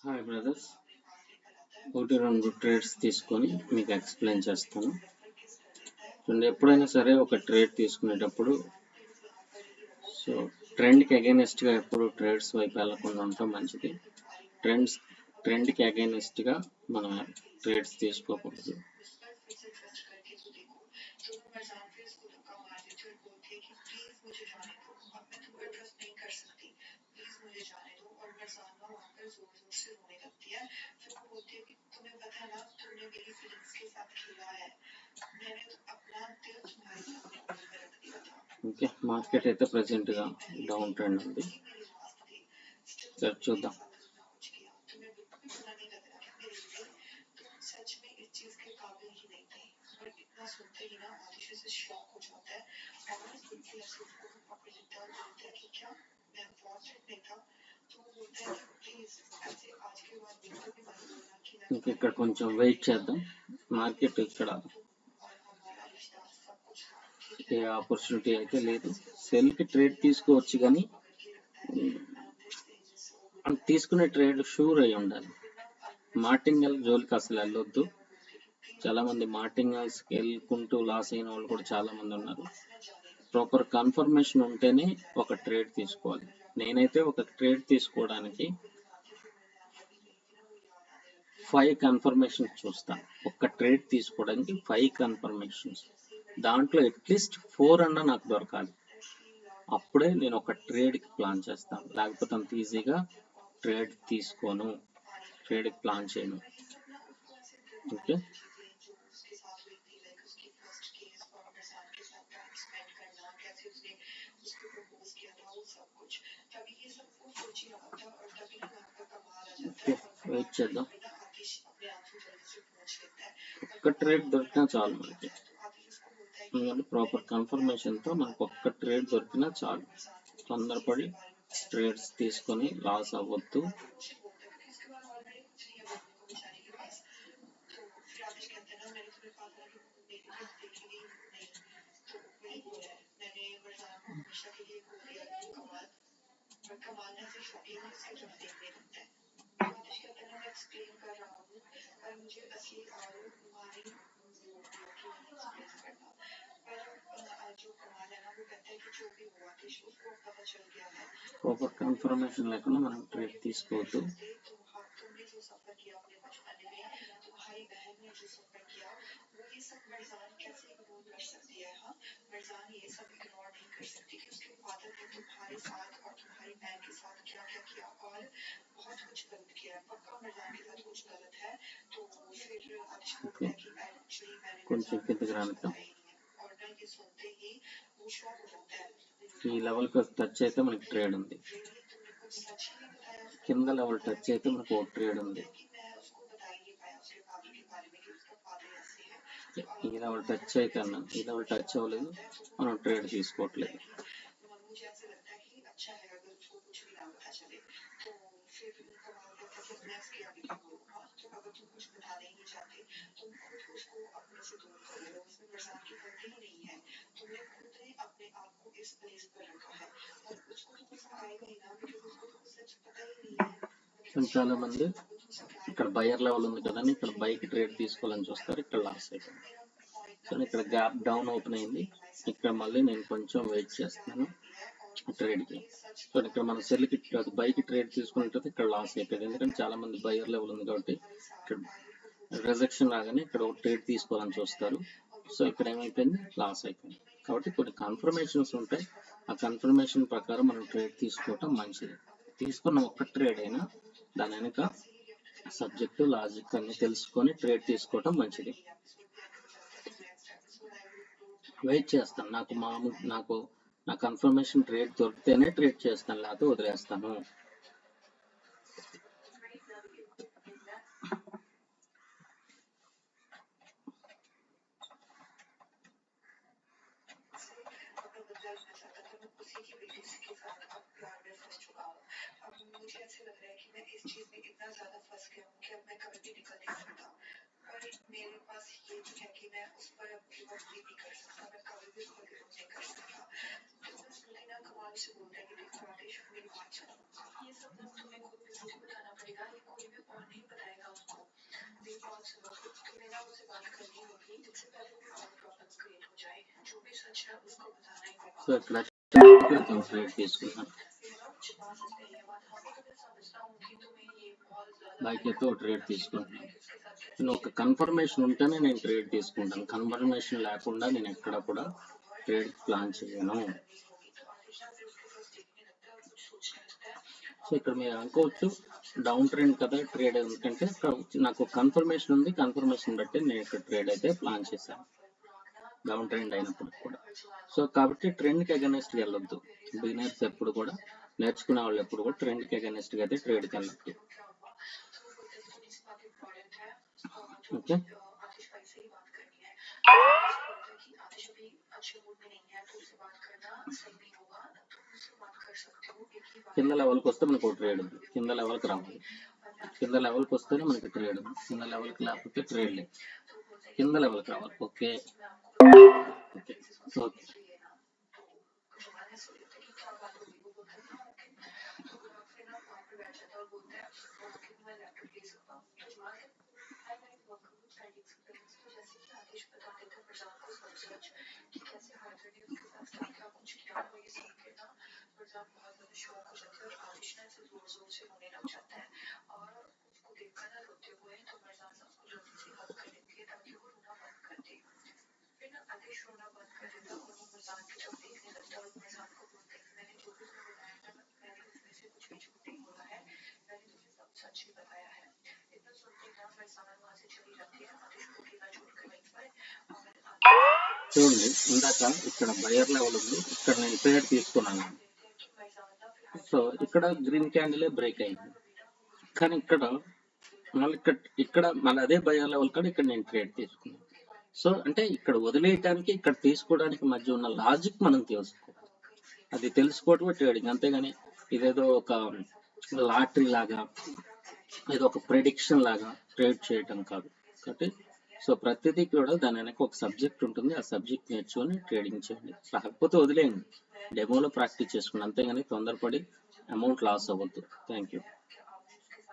Hi brothers, ఒకటి రెండు trades తీసుకొని మీకు ఎక్స్ప్లెయిన్ చేస్తాను. చూడండి, ఎప్పుడైనా సరే ఒక ట్రేడ్ తీసుకునేటప్పుడు సో ట్రెండ్కి అగైనెస్ట్గా ఎప్పుడు ట్రేడ్స్ వైపు వెళ్ళకుండా ఉండటం మంచిది. ట్రెండ్కి అగైనెస్ట్గా మనం ట్రేడ్స్ తీసుకోకూడదు. ఓకే, మార్కెట్ అయితే ప్రెసెంట్గా డౌన్ ట్రెండ్ ఉంది. సరే చూద్దాం. ఇంకా ఇక్కడ కొంచెం వెయిట్ చేద్దాం. మార్కెట్ ఇక్కడ ఏ ఆపర్చునిటీ అయితే లేదు. సెల్కి ట్రేడ్ తీసుకోవచ్చు, కానీ తీసుకునే ట్రేడ్ షూర్ అయి ఉండాలి. మార్టింగల్ జోలికి అసలు వెళ్ళొద్దు. చాలా మంది మార్టింగల్స్కి వెళ్ళుకుంటూ లాస్ అయిన వాళ్ళు కూడా చాలా మంది ఉన్నారు. ప్రాపర్ కన్ఫర్మేషన్ ఉంటేనే ఒక ట్రేడ్ తీసుకోవాలి. నేనైతే ఒక ట్రేడ్ తీసుకోవడానికి 5 కన్ఫర్మేషన్స్ చూస్తాను. ఒక ట్రేడ్ తీసుకోవడానికి 5 కన్ఫర్మేషన్స్, దాంట్లో అట్లీస్ట్ 4 అన్నా నాకు దొరకాలి. అప్పుడే నేను ఒక ట్రేడ్కి ప్లాన్ చేస్తాను. లేకపోతే అంత ఈజీగా ట్రేడ్ తీసుకోను, ట్రేడ్కి ప్లాన్ చేయను. ఓకే, వెయిట్ చేద్దాం. ఒక్క ట్రేడ్ దొరికినా చాలు మనకి, ఎందుకంటే ప్రాపర్ కన్ఫర్మేషన్తో మనకు ఒక్క ట్రేడ్ దొరికినా చాలు. తొందరపడి ట్రేడ్స్ తీసుకొని లాస్ అవ్వద్దు. ప్రాపర్ కన్ఫర్మేషన్ లేకుండా మనం ట్రేడ్ తీసుకోవద్దు. కొంచెం కిందకి రానిద్దాం. ఈ లెవెల్కి టచ్ అయితే మనకి ట్రేడ్ ఉంది. కింద లెవెల్ టచ్ అయితే మనకు ఒక ట్రేడ్ ఉంది. ఈ లెవెల్ టచ్ అయితే అన్నాను, ఈ లెవెల్ టచ్ అవ్వలేదు, మనం ట్రేడ్ తీసుకోవట్లేదు. చాలా మంది ఇక్కడ బయర్ లెవెల్ ఉంది కదండి, ఇక్కడ బైక్ ట్రేడ్ తీసుకోవాలని చూస్తారు, ఇక్కడ లాస్ అయిపోయింది. సో ఇక్కడ గ్యాప్ డౌన్ ఓపెన్ అయింది. ఇక్కడ మళ్ళీ నేను కొంచెం వెయిట్ చేస్తాను ట్రేడ్కి. సో ఇక్కడ మన సెల్కి బైక్ ట్రేడ్ తీసుకున్నట్టు ఇక్కడ లాస్ అయిపోయింది, ఎందుకంటే చాలా మంది బయర్ లెవెల్ ఉంది కాబట్టి ఇక్కడ రిజెక్షన్ రాగానే ఇక్కడ ఒక ట్రేడ్ తీసుకోవాలని చూస్తారు. సో ఇక్కడ ఏమైపోయింది, లాస్ అయిపోయింది. కాబట్టి కొన్ని కన్ఫర్మేషన్స్ ఉంటాయి, ఆ కన్ఫర్మేషన్ ప్రకారం మనం ట్రేడ్ తీసుకోవటం మంచిది. తీసుకున్న ఒక్క ట్రేడ్ అయినా దాని వెనుక సబ్జెక్టు లాజిక్ అన్ని తెలుసుకొని ట్రేడ్ తీసుకోవటం మంచిది. వెయిట్ చేస్తాను. నాకు నా కన్ఫర్మేషన్ ట్రేడ్ దొరికితేనే ట్రేడ్ చేస్తాను, లేకపోతే వదిలేస్తాను. సో ఇక్కడ ట్రేడ్ తీసుకున్నాను, బైక్ అయితే ఒక ట్రేడ్ తీసుకుంటున్నాను. నేను ఒక కన్ఫర్మేషన్ ఉంటేనే నేను ట్రేడ్ తీసుకుంటాను, కన్ఫర్మేషన్ లేకుండా నేను ఎక్కడ కూడా ట్రేడ్ ప్లాన్ చేయను. సో ఇక్కడ మీరు అనుకోవచ్చు డౌన్ ట్రెండ్ కదా ట్రేడ్, ఎందుకంటే నాకు కన్ఫర్మేషన్ ఉంది, కన్ఫర్మేషన్ బట్టి నేను ఇక్కడ ట్రేడ్ అయితే ప్లాన్ చేశాను డౌన్ ట్రెండ్ అయినప్పుడు కూడా. సో కాబట్టి ట్రెండ్కి అగెనెస్ట్ వెళ్ళొద్దు, బిగినర్స్ ఎప్పుడు కూడా, నేర్చుకునే వాళ్ళు ఎప్పుడు కూడా ట్రెండ్కి అగెనెస్ట్గా అయితే ట్రేడ్కి వెళ్ళొద్దు. ఓకే, కింద లెవెల్కి వస్తే మనకు ఒక ట్రేడ్ ఉంది, కింద లెవెల్కి రావాలి, కింద లెవెల్కి వస్తేనే మనకి ట్రేడ్ ఉంది, కింద లెవెల్కి లేకపోతే ట్రేడ్ లేదు, కింద లెవెల్కి రావాలి. ఓకే ఓకే ఓకే చూడండి, ఇందాక ఇక్కడ బయర్ లెవెల్ ఉంది, ఇక్కడ నేను ట్రేడ్ తీసుకున్నాను. సో ఇక్కడ గ్రీన్ క్యాండిల్ బ్రేక్ అయింది, కానీ ఇక్కడ మళ్ళీ ఇక్కడ మళ్ళీ అదే బయర్ లెవెల్ కాడ ఇక్కడ నేను ట్రేడ్ తీసుకున్నాను. సో అంటే ఇక్కడ వదిలేయటానికి ఇక్కడ తీసుకోవడానికి మధ్య ఉన్న లాజిక్ మనం తెలుసుకోవాలి, అది తెలుసుకోవటమే ట్రేడింగ్, అంతేగాని ఇదేదో ఒక లాటరీ లాగా, ఏదో ఒక ప్రెడిక్షన్ లాగా ట్రేడ్ చేయటం కాదు. కాబట్టి సో ప్రతిదీ కూడా దాని వెనక ఒక సబ్జెక్ట్ ఉంటుంది, ఆ సబ్జెక్ట్ నేర్చుకొని ట్రేడింగ్ చేయండి, రాకపోతే వదిలేయండి, డెమోలో ప్రాక్టీస్ చేసుకోండి, అంతేగాని తొందరపడి అమౌంట్ లాస్ అవ్వద్దు. Thank you.